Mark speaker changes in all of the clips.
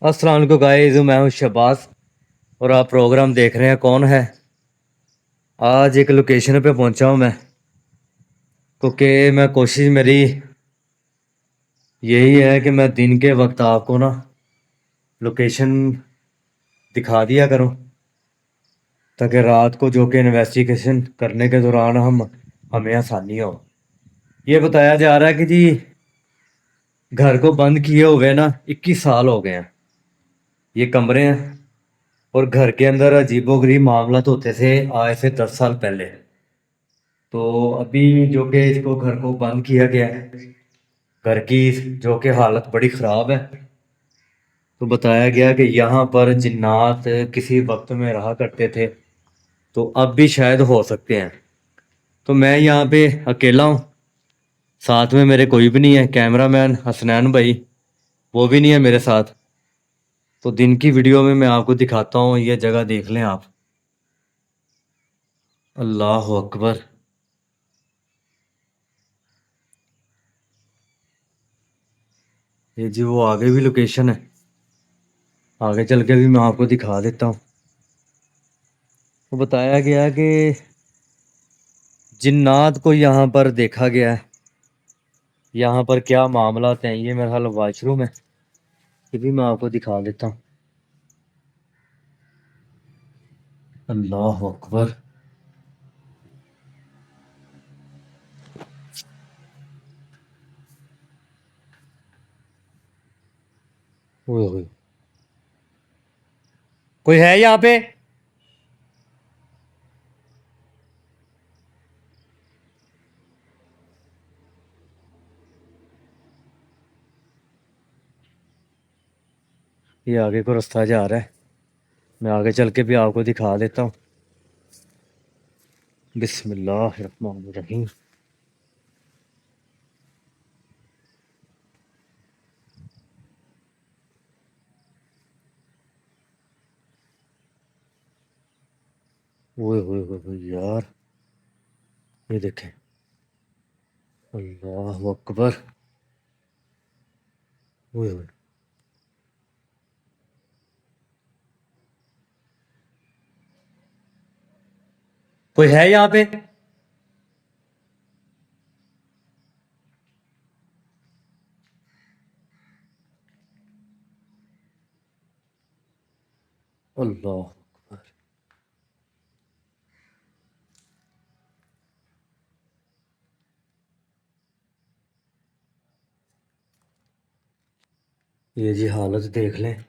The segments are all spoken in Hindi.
Speaker 1: अस्सलाम वालेकुम गाइस, मैं हूं शहबाज और आप प्रोग्राम देख रहे हैं कौन है। आज एक लोकेशन पे पहुंचा हूं मैं, क्योंकि मैं कोशिश मेरी यही है कि मैं दिन के वक्त आपको ना लोकेशन दिखा दिया करूं, ताकि रात को जो कि इन्वेस्टिगेशन करने के दौरान हमें आसानी हो। ये बताया जा रहा है कि जी घर को बंद किए हुए ना 21 साल हो गए हैं। ये कमरे हैं और घर के अंदर अजीबोगरीब मामलात होते थे आज से 10 साल पहले। तो अभी जो कि इसको घर को बंद किया गया है, घर की जो कि हालत बड़ी ख़राब है। तो बताया गया कि यहाँ पर जिन्नात किसी वक्त में रहा करते थे, तो अब भी शायद हो सकते हैं। तो मैं यहाँ पे अकेला हूँ, साथ में मेरे कोई भी नहीं है। कैमरामैन हसनैन भाई वो भी नहीं है मेरे साथ। तो दिन की वीडियो में मैं आपको दिखाता हूँ, ये जगह देख लें आप। अल्लाह अकबर। ये जी वो आगे भी लोकेशन है, आगे चल के भी मैं आपको दिखा देता हूँ। तो बताया गया कि जिन्नात को यहाँ पर देखा गया है। यहाँ पर क्या मामला हैं, ये मेरा हाल वॉशरूम है, ये भी मैं आपको दिखा देता हूँ। अल्लाह अकबर। ओए होए, कोई है यहाँ पे? ये आगे को रास्ता जा रहा है, मैं आगे चल के भी आपको दिखा देता हूँ। बिस्मिल्लाहिर्रहमानिर्रहीम। ओए होए होए होए यार, ये देखें। अल्लाह अकबर। ओए होए, कोई है यहाँ पे? अल्लाह अकबर। ये जी हालत देख लें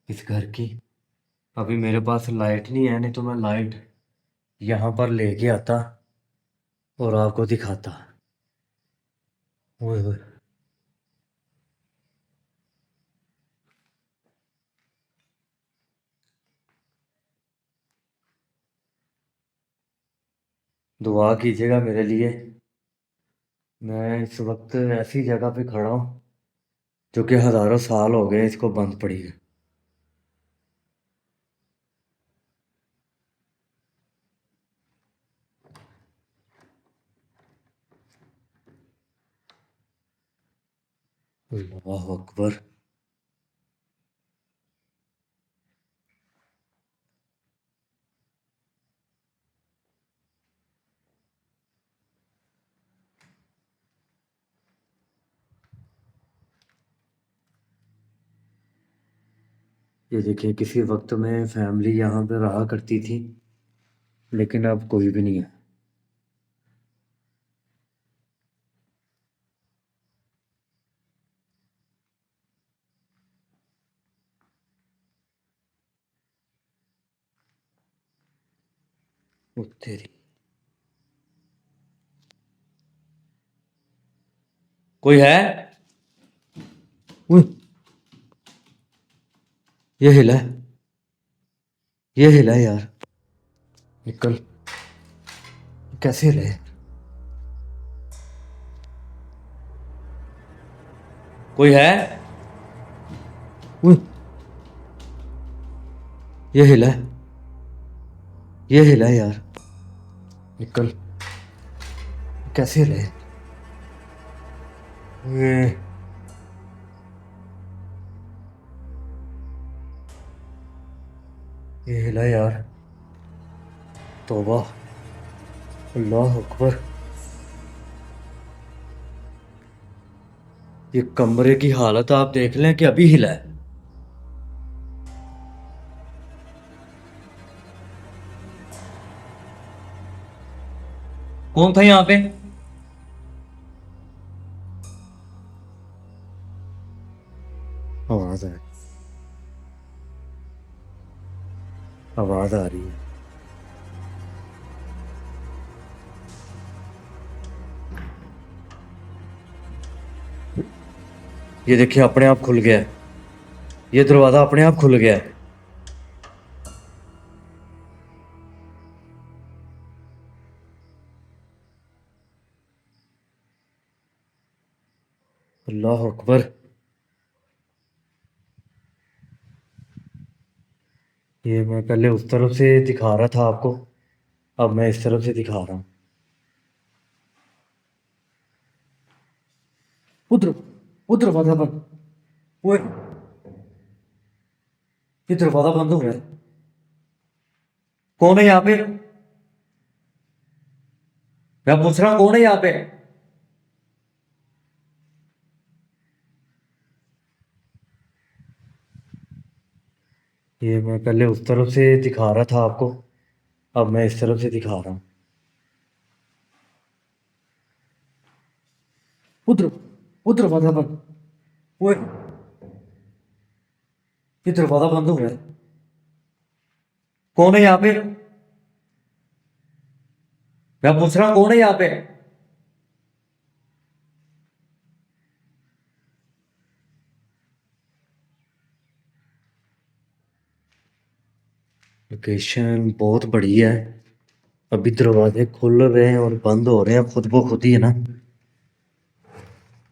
Speaker 1: इस घर की। अभी मेरे पास लाइट नहीं है, नहीं तो मैं लाइट यहाँ पर लेके आता और आपको दिखाता। ओए होए, दुआ कीजिएगा मेरे लिए। मैं इस वक्त ऐसी जगह पे खड़ा हूँ जो कि हज़ारों साल हो गए इसको बंद पड़ी है। अल्लाह अकबर। ये देखिए, किसी वक्त में फैमिली यहाँ पे रहा करती थी, लेकिन अब कोई भी नहीं है। ओ तेरी, कोई है? उई, ये हिला है, ये हिला है यार। निकल, कैसे हिला है? कोई है? उई, ये हिला है, ये हिला है यार। निकल, कैसे हिला है? ये ये हिला यार। तौबा। अल्लाह अकबर। ये कमरे की हालत आप देख लें कि अभी हिला है। कौन था यहाँ पे? आवाज है। आवाज आ रही है। ये देखिए अपने आप खुल गया है। ये दरवाजा अपने आप खुल गया है। अल्लाह अकबर। ये मैं पहले उस तरफ से दिखा रहा था आपको, अब मैं इस तरफ से दिखा रहा हूँ। उधर। उधर दरवाजा बंद। ओए, ये दरवाजा बंद हो गया है। कौन है यहाँ पे? मैं पूछ रहा हूँ कौन है यहाँ पे? ये मैं पहले उस तरफ से दिखा रहा था आपको, अब मैं इस तरफ से दिखा रहा हूँ। उधर। उधर दरवाजा बंद। ओए, ये दरवाजा बंद हो गया है। कौन है यहाँ पे? मैं पूछ रहा हूँ कौन है यहाँ पे? लोकेशन बहुत बड़ी है। अभी दरवाजे खुल रहे हैं और बंद हो रहे हैं खुद ब खुद ही, है ना।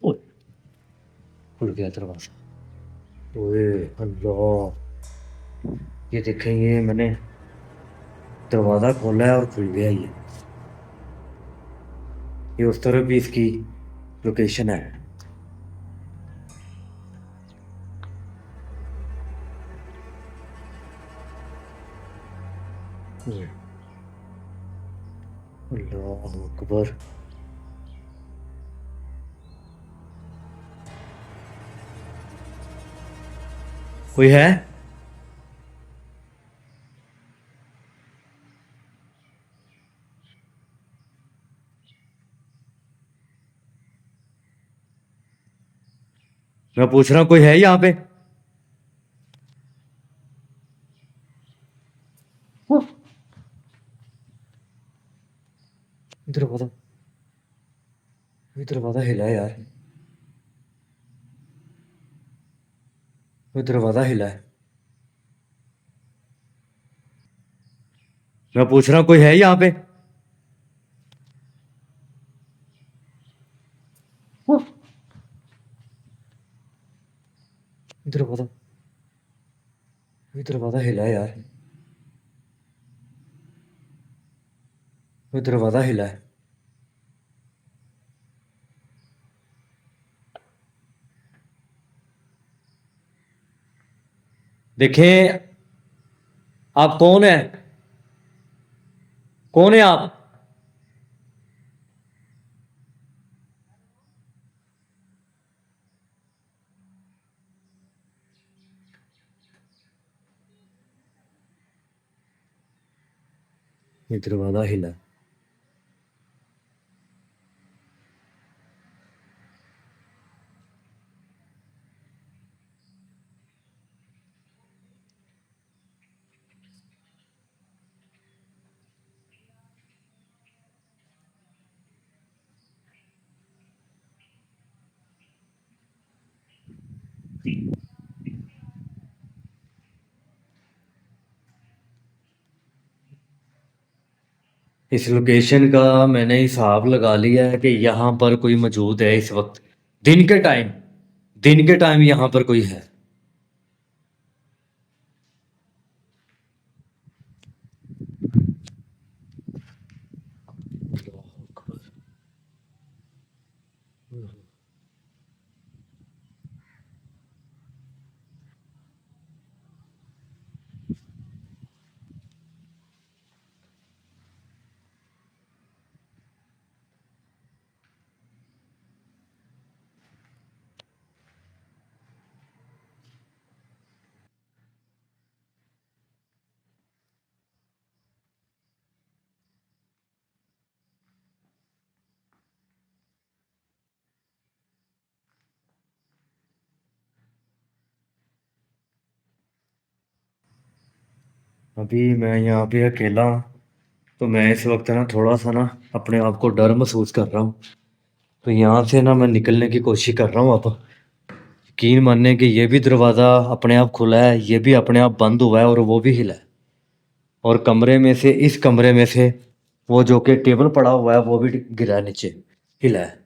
Speaker 1: ओए, खुल गया दरवाजा। ओए अल्लाह। ये देखें, ये मैंने दरवाजा खोला है और खुल गया ये उस तरफ भी इसकी लोकेशन है। ओए, अल्लाह अकबर। कोई है? मैं पूछ रहा हूँ कोई है यहाँ पे? दरवाजा। ये दरवाजा हिला है यार। ये दरवाजा हिला है। मैं पूछ रहा हूँ कोई है यहाँ पे? दरवाजा। ये दरवाजा हिला है यार। ये दरवाजा हिला है। देखें, आप कौन है? कौन है आप? ये दरवाजा हिला है। इस लोकेशन का मैंने हिसाब लगा लिया है कि यहाँ पर कोई मौजूद है इस वक्त। दिन के टाइम। दिन के टाइम यहाँ पर कोई है। अभी मैं यहाँ पे अकेला हूँ, तो मैं इस वक्त ना थोड़ा सा ना अपने आप को डर महसूस कर रहा हूँ। तो यहाँ से ना मैं निकलने की कोशिश कर रहा हूँ। अब यकीन मानने कि ये भी दरवाज़ा अपने आप खुला है, ये भी अपने आप बंद हुआ है और वो भी हिला है। और कमरे में से, इस कमरे में से, वो जो कि टेबल पड़ा हुआ है वो भी गिरा है नीचे, हिला है।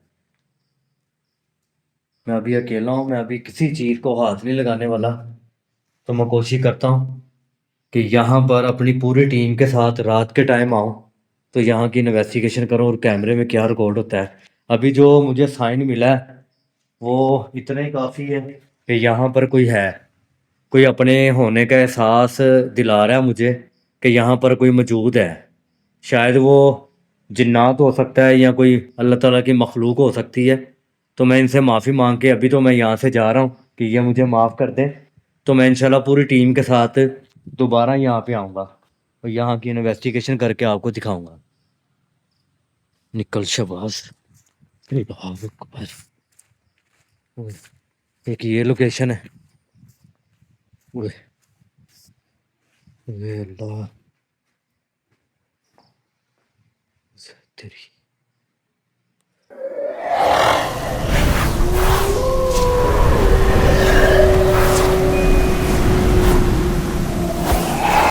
Speaker 1: मैं अभी अकेला हूँ, मैं अभी किसी चीज़ को हाथ नहीं लगाने वाला। तो मैं कोशिश करता हूँ कि यहाँ पर अपनी पूरी टीम के साथ रात के टाइम आऊँ, तो यहाँ की इन्वेस्टिगेशन करूँ और कैमरे में क्या रिकॉर्ड होता है। अभी जो मुझे साइन मिला है वो इतना ही काफ़ी है कि यहाँ पर कोई है, कोई अपने होने का एहसास दिला रहा है मुझे कि यहाँ पर कोई मौजूद है। शायद वो जिन्नात हो सकता है या कोई अल्लाह ताला की मखलूक हो सकती है। तो मैं इनसे माफ़ी मांग के अभी तो मैं यहाँ से जा रहा हूँ कि ये मुझे माफ़ कर दें। तो मैं इंशाल्लाह पूरी टीम के साथ दोबारा यहाँ पे आऊँगा और यहाँ की इन्वेस्टिगेशन करके आपको दिखाऊंगा। निकल शबाज। अल्लाह अकबर। ओए, एक ये लोकेशन है। ओए, ओए अल्लाह तेरी।